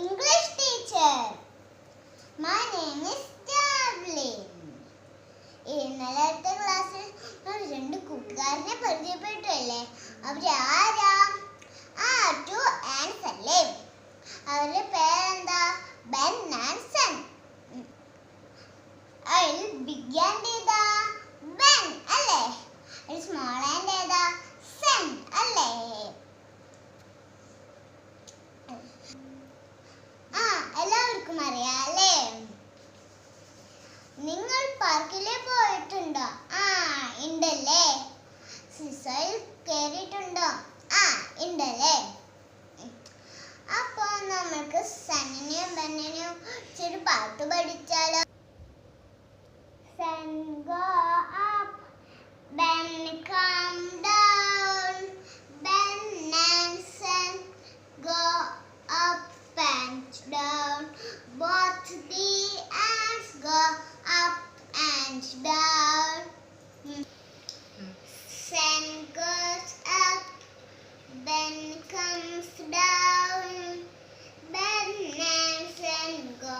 English teacher. My name is Javelin. ഇന്നലത്തെ ക്ലാസ്സിൽ രണ്ട് കൂട്ടുകാരനെ പരിചയപ്പെട്ടല്ലേ? അവരാരാ? ടു ആൻഡ്സ് അല്ലേ? അവരുടെ പേരെന്താ? Ben and Son. അതിൽ ബിഗ് ആൻഡ് ഏതാ? ബെൻ അല്ലേ? അതിൽ സ്മോൾ ആൻഡ് ഏതാ? സൺ അല്ലേ? എല്ലാവർക്കും അറിയാലേ? നിങ്ങൾ പാർക്കിലെ പോയിട്ടുണ്ടോ? ഉണ്ടല്ലേ. സിസോയിൽ കേറിയിട്ടുണ്ടോ? ഉണ്ടല്ലേ. അപ്പൊ നമുക്ക് സണ്ണിനെയും ബെന്നിനെയും ചെറു പാട്ട് പഠിച്ചാലോ? Sun go up, Ben come down. Ben and Sun go up and down. Both the ants go up and down. Sun goes up, Ben comes down. Ben and Sun go